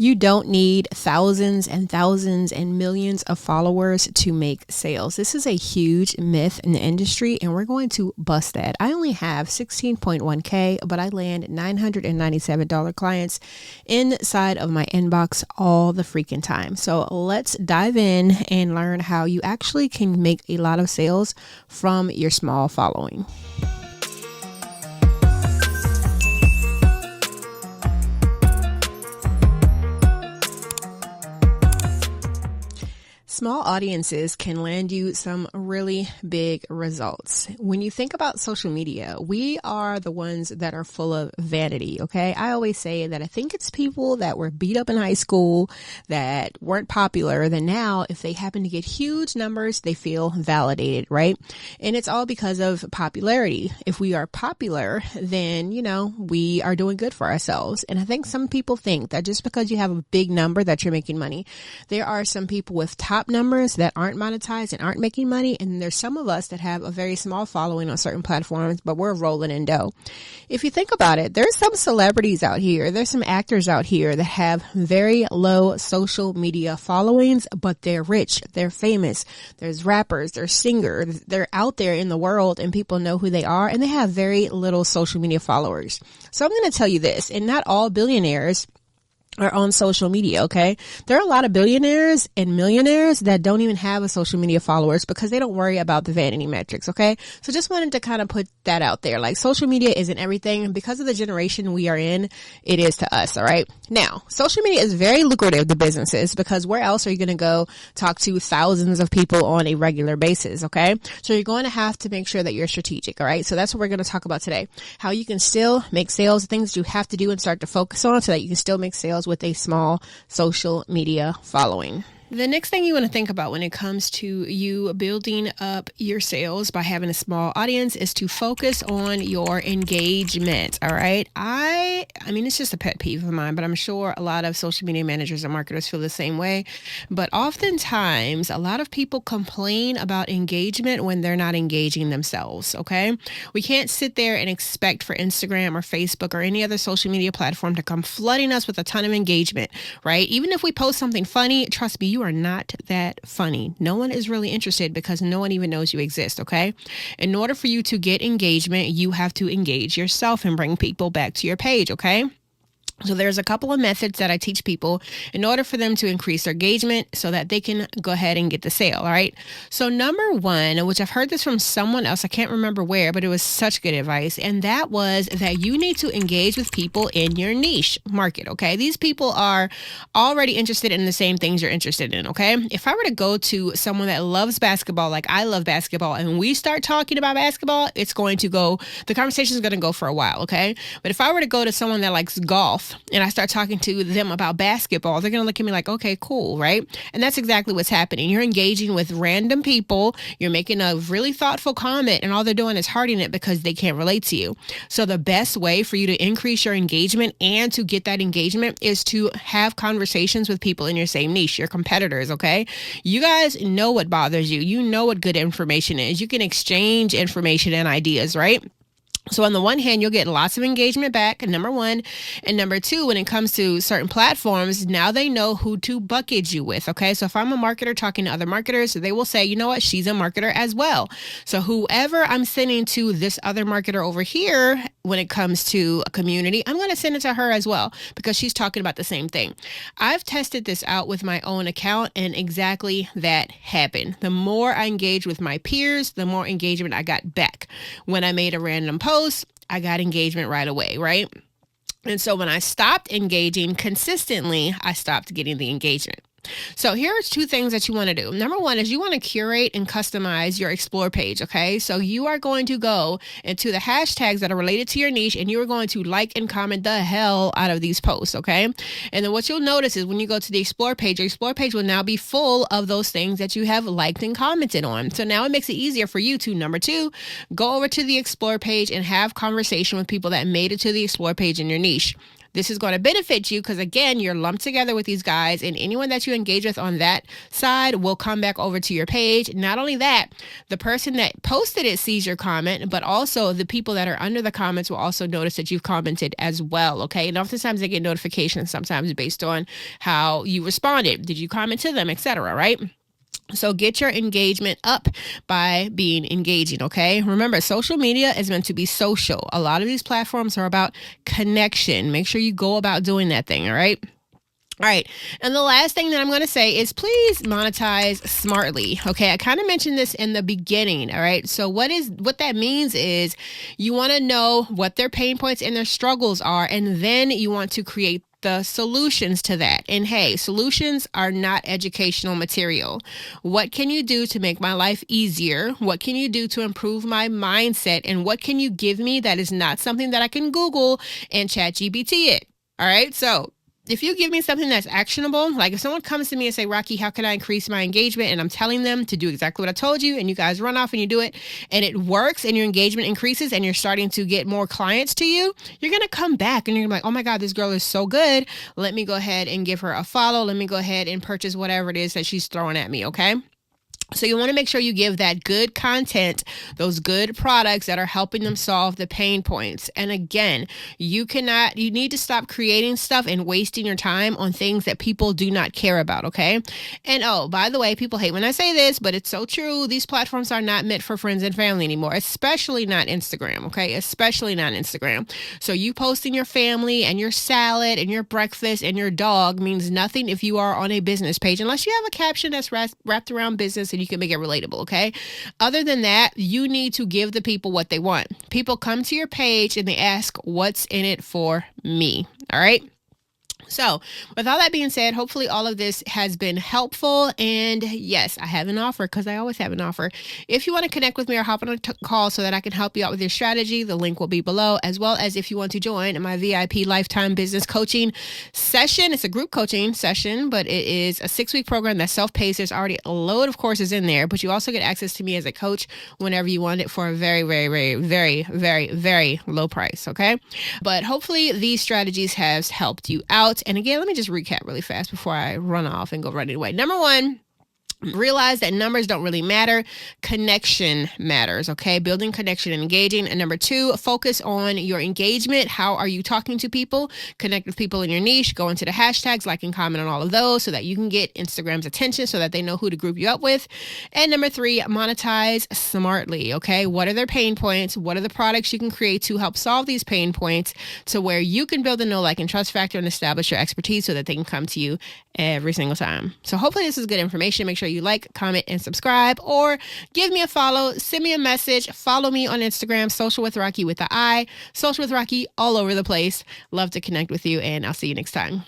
You don't need thousands and thousands and millions of followers to make sales. This is a huge myth in the industry, and we're going to bust that. I only have 16.1K, but I land $997 clients inside of my inbox all the freaking time. So let's dive in and learn how you actually can make a lot of sales from your small following. Small audiences can land you some really big results. When you think about social media, we are the ones that are full of vanity, okay? I always say that I think it's people that were beat up in high school that weren't popular, that now if they happen to get huge numbers, they feel validated, right? And it's all because of popularity. If we are popular, then, we are doing good for ourselves. And I think some people think that just because you have a big number that you're making money. There are some people with top numbers that aren't monetized and aren't making money, and there's some of us that have a very small following on certain platforms, but we're rolling in dough. If you think about it, there's some celebrities out here, there's some actors out here that have very low social media followings, but they're rich, they're famous. There's rappers, there's singers, they're out there in the world and people know who they are, and they have very little social media followers. So I'm going to tell you this, and not all billionaires are on social media, okay? There are a lot of billionaires and millionaires that don't even have a social media followers because they don't worry about the vanity metrics, okay? So just wanted to kind of put that out there. Like, social media isn't everything, and because of the generation we are in, it is to us, all right? Now, social media is very lucrative to businesses because where else are you going to go talk to thousands of people on a regular basis, okay? So you're going to have to make sure that you're strategic, all right? So that's what we're going to talk about today. How you can still make sales, things you have to do and start to focus on so that you can still make sales with a small social media following. The next thing you want to think about when it comes to you building up your sales by having a small audience is to focus on your engagement. All right. I mean, it's just a pet peeve of mine, but I'm sure a lot of social media managers and marketers feel the same way. But oftentimes, a lot of people complain about engagement when they're not engaging themselves. Okay. We can't sit there and expect for Instagram or Facebook or any other social media platform to come flooding us with a ton of engagement, right? Even if we post something funny, trust me, you are not that funny. No one is really interested because no one even knows you exist, okay? In order for you to get engagement, you have to engage yourself and bring people back to your page, okay? So there's a couple of methods that I teach people in order for them to increase their engagement so that they can go ahead and get the sale. All right. So number one, which I've heard this from someone else, I can't remember where, but it was such good advice. And that was that you need to engage with people in your niche market. Okay. These people are already interested in the same things you're interested in. Okay. If I were to go to someone that loves basketball, like I love basketball, and we start talking about basketball, the conversation is going to go for a while. Okay. But if I were to go to someone that likes golf, and I start talking to them about basketball, they're going to look at me like, okay, cool, right? And that's exactly what's happening. You're engaging with random people. You're making a really thoughtful comment, and all they're doing is hearting it because they can't relate to you. So the best way for you to increase your engagement and to get that engagement is to have conversations with people in your same niche, your competitors, okay? You guys know what bothers you. You know what good information is. You can exchange information and ideas, right? So on the one hand, you'll get lots of engagement back, number one. And number two, when it comes to certain platforms, now they know who to bucket you with, okay? So if I'm a marketer talking to other marketers, they will say, you know what, she's a marketer as well. So whoever I'm sending to this other marketer over here, when it comes to a community, I'm going to send it to her as well because she's talking about the same thing. I've tested this out with my own account, and exactly that happened. The more I engaged with my peers, the more engagement I got back. When I made a random post, I got engagement right away, right? And so when I stopped engaging consistently, I stopped getting the engagement. So here's two things that you want to do. Number one is you want to curate and customize your explore page. Okay. So you are going to go into the hashtags that are related to your niche, and you are going to like and comment the hell out of these posts. Okay. And then what you'll notice is when you go to the explore page, your explore page will now be full of those things that you have liked and commented on. So now it makes it easier for you to, number two, go over to the explore page and have conversation with people that made it to the explore page in your niche. this is going to benefit you because, again, you're lumped together with these guys, and anyone that you engage with on that side will come back over to your page. Not only that, the person that posted it sees your comment, but also the people that are under the comments will also notice that you've commented as well, okay? And oftentimes they get notifications sometimes based on how you responded. Did you comment to them, etc., right? So get your engagement up by being engaging, okay? Remember, social media is meant to be social. A lot of these platforms are about connection. Make sure you go about doing that thing, all right? All right. And the last thing that I'm going to say is please monetize smartly. Okay. I kind of mentioned this in the beginning. All right. So what that means is you want to know what their pain points and their struggles are, and then you want to create the solutions to that. And hey, solutions are not educational material. What can you do to make my life easier? What can you do to improve my mindset? And what can you give me that is not something that I can Google and ChatGPT it? All right. So if you give me something that's actionable, like if someone comes to me and say, Rocky, how can I increase my engagement? And I'm telling them to do exactly what I told you, and you guys run off and you do it, and it works, and your engagement increases, and you're starting to get more clients to you, you're going to come back and you're going to be like, oh my God, this girl is so good. Let me go ahead and give her a follow. Let me go ahead and purchase whatever it is that she's throwing at me. Okay. So you want to make sure you give that good content, those good products that are helping them solve the pain points. And again, you need to stop creating stuff and wasting your time on things that people do not care about. Okay. And oh, by the way, people hate when I say this, but it's so true. These platforms are not meant for friends and family anymore, especially not Instagram. Okay. Especially not Instagram. So you posting your family and your salad and your breakfast and your dog means nothing if you are on a business page, unless you have a caption that's wrapped around business and you can make it relatable, okay? Other than that, you need to give the people what they want. People come to your page and they ask, what's in it for me? All right? So with all that being said, hopefully all of this has been helpful. And yes, I have an offer because I always have an offer. If you want to connect with me or hop on a call so that I can help you out with your strategy, the link will be below, as well as if you want to join my VIP lifetime business coaching session. It's a group coaching session, but it is a 6-week program that's self-paced. There's already a load of courses in there, but you also get access to me as a coach whenever you want it for a very, very, very, very, very, very low price. Okay. But hopefully these strategies have helped you out. And again, let me just recap really fast before I run off and go running away. Number one, realize that numbers don't really matter. Connection matters, okay? Building connection and engaging. And number two, focus on your engagement. How are you talking to people? Connect with people in your niche. Go into the hashtags, like and comment on all of those so that you can get Instagram's attention so that they know who to group you up with. And number three, monetize smartly, okay? What are their pain points? What are the products you can create to help solve these pain points to where you can build a know, like, and trust factor and establish your expertise so that they can come to you every single time. So hopefully this is good information. Make sure you like, comment, and subscribe, or give me a follow, send me a message, follow me on Instagram, Social with Rocky with the I, Social with Rocky all over the place. Love to connect with you, and I'll see you next time.